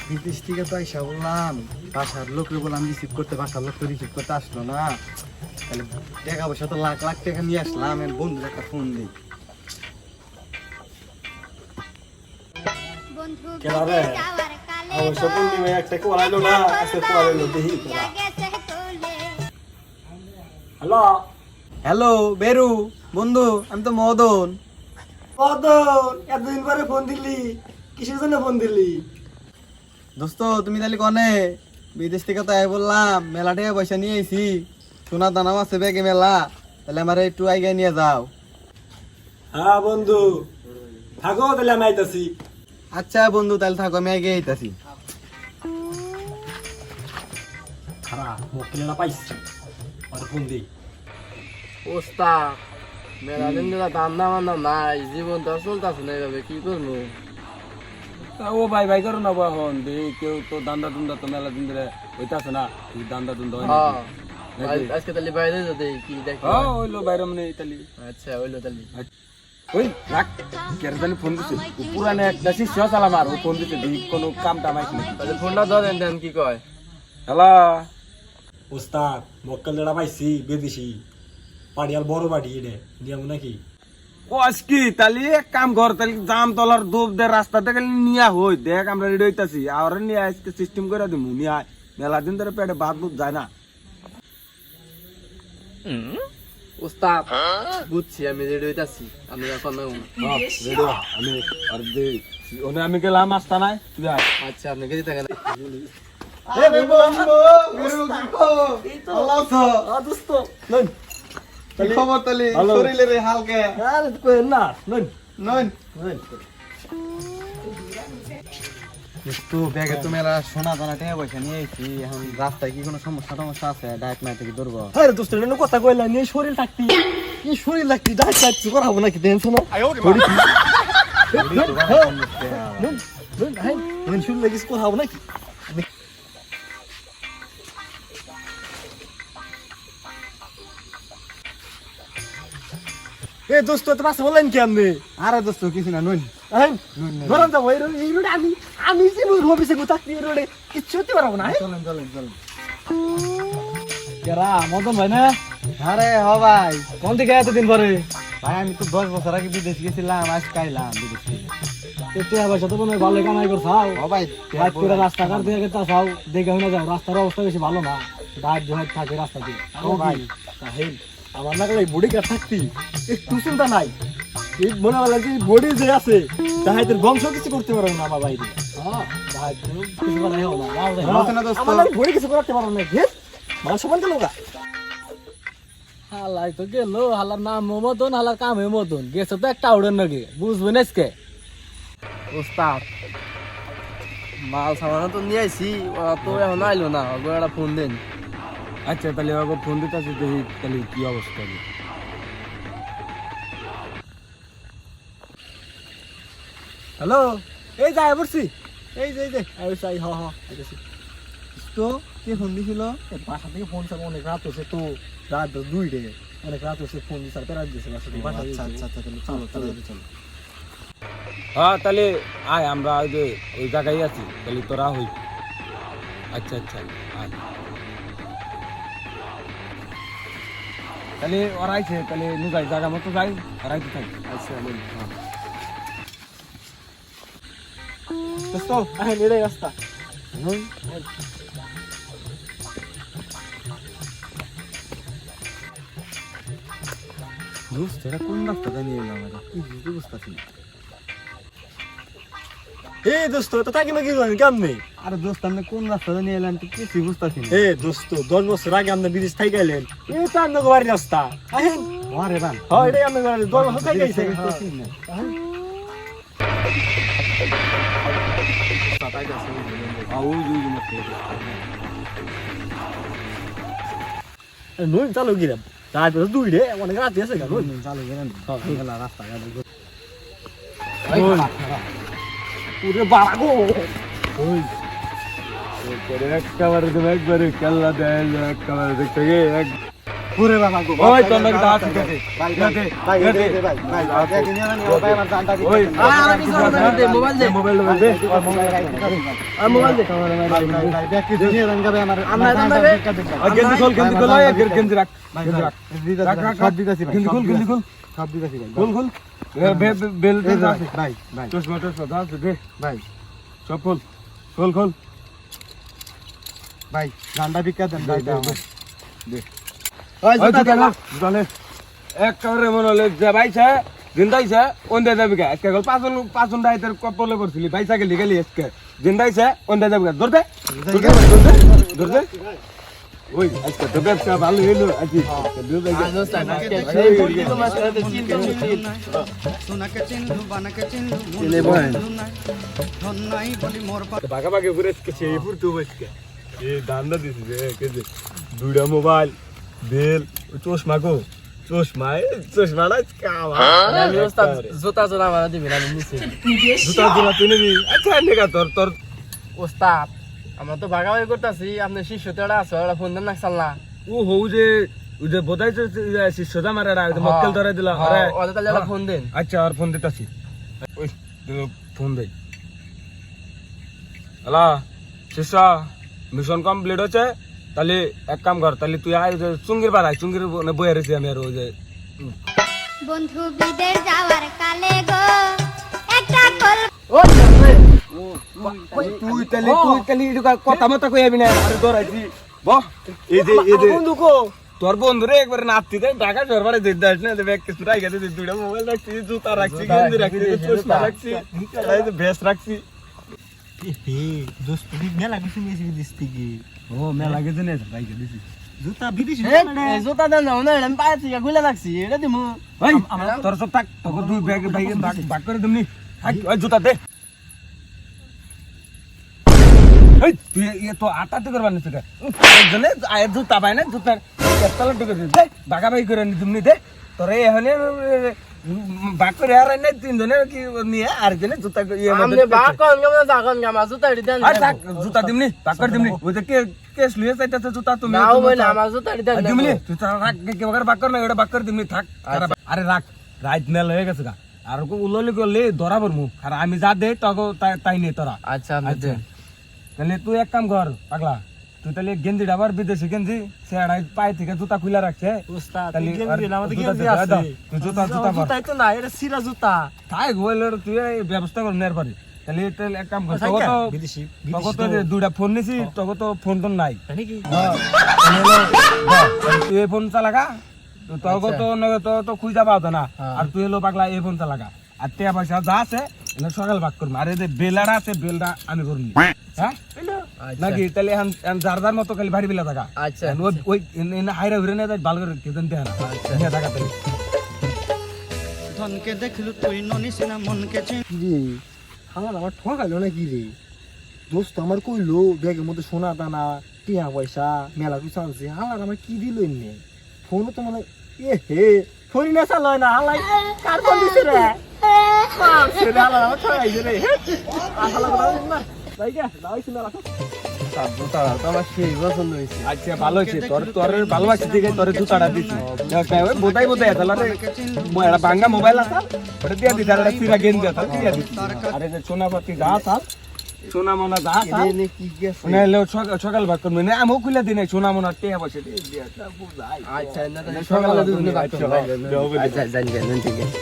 বিদেশ থেকে তো আইসা বললাম, বাসার লোকরে বললাম রিসিভ করতে, বাসার লোক তো রিসিভ করতে আসলো না। তাহলে টাকা পয়সা তো লাখ লাখ টাকা নিয়ে আসলাম, বন্ধুর একটা ফোন দিই। হ্যালো বেরু বন্ধু, আমি তো মদন। এতদিন পরে ফোন দিলি, কিসের জন্য ফোন দিলি? দোস্ত তুমি তাহলে কনে? বিদেশ থেকে তো বললাম মেলা টাকা পয়সা নিয়ে আইছি, সোনা দানাও আছে ব্যাগে মেলা, তাহলে আমার একটু আইগায় নিয়ে যাও। হ্যাঁ বন্ধু, থাকো তাহলে আমি আইতাছি। আচ্ছা বন্ধু তাহলে থাকো, আমি আগে আইতাছি। খারাপ মক্কেলটা পাইছি, আর ফোন দিই। ওস্তাদ মেলা দিন ধরে দান্দা মান্দা নাই, জীবন তো চলতেছে না, এইভাবে কি করবো? ও ভাই ভাই করো না এখন কেউ তো দান্দা দুন্দা তো মেলা দিন ধরে হইতাছে না, দান্দা দুন্দা হয় আজকে তাহলে বাইরে যেতে কি দেখো? হইলো বাইরে মানে তালি। আচ্ছা হইলো তাহলে। ওই রাখ, কেরজানি ফোন দিছে পুরানে একটা শিষ্য চালাম, আর ও ফোন দিছে কোনো কাম টাম আইছে নাকি? তাহলে ফোনটা ধরেন দেন, কি কয়? হ্যালো ওস্তাদ মক্কেলটা পাইছি, বিদেশি পাড়িয়াল বড় বাড়ি, এটা নিয়ম নাকি? ও আজকি তালি এক কাম কর, তাহলে জাম তলার দোপ দে রাস্তা থেকে নিয়া হই দেখ, আমরা রেডি হইতাছি, আর নিয়ে আজকে সিস্টেম করে দিমু, নিয়ে আয়। মেলা দিন ধরে পেটে ভাত বুত যায় না। ওস্তাদ বুঝছি, আমি রেডি হইতাছি, আমি এখন রেডি আমি আর দে ওনে আমি গেলাম আসতা নাই, তুই আয়। আচ্ছা আপনি গেছি থাকেন। শরীরের হালকা না একটু ব্যাগে তো মেলা সোনা দানা টাকা পয়সা নিয়ে আইছি, এখন রাস্তায় কি কোনো সমস্যা টমস্যা আছে? ডাইরেক্ট না থেকে ধরবো? আরে দোস্ত কথা কইলা নিয়ে শরীর থাকতি, কি শরীর লাগতি, ডাক কাটছি করাবো নাকি? টেনশন না, শরীর লাগিস করাবো নাকি? এ দোস্ত তো পাশে বললেন কি আপনি? আরে দোস্ত কিছু না, নুন ধরেন যাবো এই রোডে, আমি যে অফিসে থাকতি এই রোডে কিচ্ছু হতে পারবো না। চলেন চলেন চলেন। কেরা মদন ভাই না? আরে হ ভাই, কোন থেকে এতদিন পরে? ভাই আমি তো 10 বছর আগে বিদেশ গেছিলাম, আজ কাইলাম বিদেশ থেকে। টাকা পয়সা তো মনে হয় ভালো কামাই করছাও, ও ভাই রাস্তাঘাট দিয়ে চাও দেখে হয়ে যাও, রাস্তার অবস্থা বেশি ভালো না, ডাক জোহার থাকে রাস্তা দিয়ে। ও ভাই আমার না গেলে বডি কার থাকতি একটু চিন্তা নাই, এই মনে হয় যে বডি যে আছে তাহাইদের বংশ কিছু করতে পারবো না আমার বাইরে। কিছু বানাই হোক না, আমার বডি কিছু করতে পারবো না, মানে সমান গেল গা। হালাই তো গেল, হালার নাম মদন, হালার কাম হে মদন, গেছে তো একটা উড়েন নাকি, বুঝবেন আজকে? ওস্তাদ মাল সামানো তো নিয়ে আইছি, ওরা তো এখন আইলো না, ওকে একটা ফোন দেন। আচ্ছা তাহলে ওকে ফোন দিতেছি, দেখি তাহলে কি অবস্থা হবে। হ্যালো, এই যাই বলছি, এই যে এই হ তো কে ফোন দিছিল? বাসা থেকে ফোন চাপ, অনেক রাত হচ্ছে তো, রাত 2 অনেক রাত হচ্ছে, ফোন দিচ্ছে পেরাত দিচ্ছে বাসা থেকে। আচ্ছা আচ্ছা আচ্ছা, তাহলে চলো তাহলে চলো। হ্যাঁ তাহলে আয়, আমরা ওই যে ওই জায়গায় আছি, তাহলে তোরা হই। আচ্ছা আচ্ছা আয়, তাহলে ওরা আইছে, তাহলে নুগাই জায়গা মতো যাই, আর আইতে থাকি। আচ্ছা বল। দোস্ত আহে এটাই রাস্তা। দোস্ত এটা কোন রাস্তাটা নিয়ে এলাম? কি বুঝতে বুঝতেছি না। এই দোস্ত তো তাকে নাকি কেমনে? আরে দোস্ত আপনি কোন রাস্তাটা নিয়ে এলেন তুই কিছু বুঝতেছি না। এ দোস্ত 10 বছর আগে আমরা বিদেশ থেকে গেলেন, এই তো আপনার বাড়ির রাস্তা। আহেন আরে বান হ্যাঁ এটাই আপনার বাড়ি, 10 বছর থেকে গেছে। নুন চালু গিরাম, তারপরে 2 রে অনেক রাত আছে গা। নুন চালু করেন গেলা রাস্তা পুরো বাড়া গো। ওই একবারে তুমি একবারে কেল্লা দেয়, একবারে দেখতে গিয়ে এক ওরে বাবা গো ওই তোর নাকি দাঁত উঠে দে ভাই ভাই ভাই দে দে ভাই ভাই ভাই দিনে না ভাই আমার জানটা দিতে ওই আর কিছু হবে না, দে মোবাইল দে মোবাইল দে আর মোবাইল দে ভাই ভাই ভাই দেখ কি দিনে রঙ্গা ভাই আমার আমরা রে গেঞ্জি খোল গেঞ্জি রাখ ভাই গেঞ্জি রাখ রাখ রাখ সব দিতেছি ভাই গেঞ্জি খোল সব দিতেছি ভাই খোল বেল এই যে ভাই ভাই চশমা দাও দে ভাই সব খোল ভাই জানটা বিকা দেন ভাই দাও দে ওই ওই জুতা জুতা না এক কারে মনে হলে যে ভাইছে জিন্দাইছে ওন্দে যাবি কা আজকে গল পাঁচন দাইতের কপলে পড়ছিলি ভাইসা গেলি আজকে জিন্দাইছে ওন্দে যাবি কা ধরতে ধরতে ওই আজকে তো ব্যবসা ভালো হইলো আজকে ভাগাভাগি করে আজকে সেই ফুরতে বসকে এই দান্দা দিছি যে কেজি দুইটা মোবাইল বেল চশমাটা কাওয়া আমি ওস্তাদ জুতা জোড়া মারা দিবি না, আমি নিছি জুতা জোড়া তুই নিবি আচ্ছা নেগা তোর ওস্তাদ আমরা তো ভাগাভাগি করতেছি, আপনার শিষ্যতে ওরা আছে, ওরা ফোন দেন না চাল না ও হউ যে ওই যে বোধাই শিষ্যতা মারা মক্কেল ধরে দিলা আরে ওদের তাহলে একটা ফোন দেন। আচ্ছা আর ফোন দিতাছি ওই ফোন দেই হ্যালো শিষ্য মিশন কমপ্লিট হচ্ছে তাহলে এক কাম কর তাহলে তুই আয় চুঙ্গির পাড়ায় চুঙ্গির বইয়া রেছি আমি আর ওই যে বন্ধু বিদেশ যাওয়ার কালে গো একটা কল তুই তাহলে কথা মতো কই আবি না আরে ধরাইছি বহ এই যে বন্ধু কো তোর বন্ধুরে একবার নাতি দে ঢাকা সরবারে যেতে দাস না ব্যাগ কিছু রাখি গেছে দুইটা মোবাইল রাখছি জুতা রাখছি গেঞ্জি রাখছি চশমা রাখছি এই যে ভেস্ট রাখছি দোস্ত মেলা কিছু মেসি দিস্তি কি ও মেলা গেছে না রাখি দিছি জুতা বিদেশি এই জুতা দেন না, ওনা আমি পায়ে থেকে খুলে রাখছি, এটা দিমু ওই তোর সব থাক তোকে দুই ব্যাগ ভাগ করে দিমনি ওই জুতা দে এই তুই এ তো আটা তো করবার নিছ কে জনে আয় জুতা পায় না জুতা কেতলা তো করে দে ভাগাভাগি করে নি দিমনি দে তোরে এখানে ভাগ করে আর না তিনজনে কি নিয়ে আর জনে জুতা ইয়ে আমনে বাক কোন কেমন জাগন গামা জুতা এটি দেন আর থাক জুতা দিমনি ভাগ করে দিমনি ওই যে কেস লুয়ে চাইতাছে জুতা তুমি নাও বলে আমার জুতা এটি দেন দিমনি তুই তো রাখ কে বগর ভাগ কর না ওটা ভাগ করে দিমনি থাক আরে রাখ রাইট মেল হয়ে গেছে গা আর কো উললি করলে ধরা পড়মু আর আমি যা দে তগো তাই নে তোরা আচ্ছা আপনি দেন তাহলে তুই এক কাম কর পাগলা তুই তাহলে গেঞ্জি ডাবার বিদেশি গেঞ্জি সেড়াই পায়ে থেকে জুতা খুলে রাখছে উস্তাদ তাহলে গেঞ্জি না আমাদের জুতা গেঞ্জি দে, আছে দাও, তুই জুতা পর জুতাই তো না এটা সিরা জুতা তাই গোল তুই এই ব্যবস্থা কর নেয়ার পারি তাহলে এক কাম কর থাইকা, তোকে তো বিদেশি তোকে তো যে দুইটা ফোন নিছি তোকে তো ফোন তো নাই নাকি তুই এই ফোন চালাগা তোকে তো তো খুঁজা পাও না আর তুই এলো পাগলা এই ফোন চালাগা আর টিয়া পয়সা যা আছে এনে সকাল ভাগ করবি আর এই যে বেলাটা আছে বেলটা আমি করবি হ্যাঁ নাকি তাহলে যার যার মতো খালি ভারী বেলা থাকা আচ্ছা ওই হাইরা ঘুরে নিয়ে ভালো করে কেজন দেয় না নিয়ে থাকা তাহলে ধনকে দেখলু তুই ননিস না মনকে চিন রে হালার আমার ঠকাইলো না কি রে দোস্ত আমার কইলো ব্যাগের মধ্যে সোনা দানা টিয়া পয়সা মেলা কিছু আনছে হালার আমার কি দিল এমনি ফোনও তো মানে এ হে ফোনই না চালয় না হালাই কার ফোন দিছে রে সেটা হালার আমার ঠকাইছে রে হালার না তাই কে দাইছিল রাখো জুতা তো আমার সেই পছন্দ হয়েছে। আচ্ছা ভালো হয়েছে তোর ভালোবাসি দিকে তোর জুতাটা দিছি বোধাই তাহলে একটা ভাঙ্গা মোবাইল আছে ওটা দিয়ে দিতে আর সিরা গেন দিয়ে দিয়ে দিছি আরে যে সোনাপাতি যা থাক সোনা মোনা যা থাক এনে কি গেছে মানে সকাল ভাগ করবে না আমিও খুলে দিনে সোনা মোনা টেয়া বসে দিয়ে আচ্ছা না সকালে দুজনে বাচ্চা আচ্ছা জানি জানি ঠিক আছে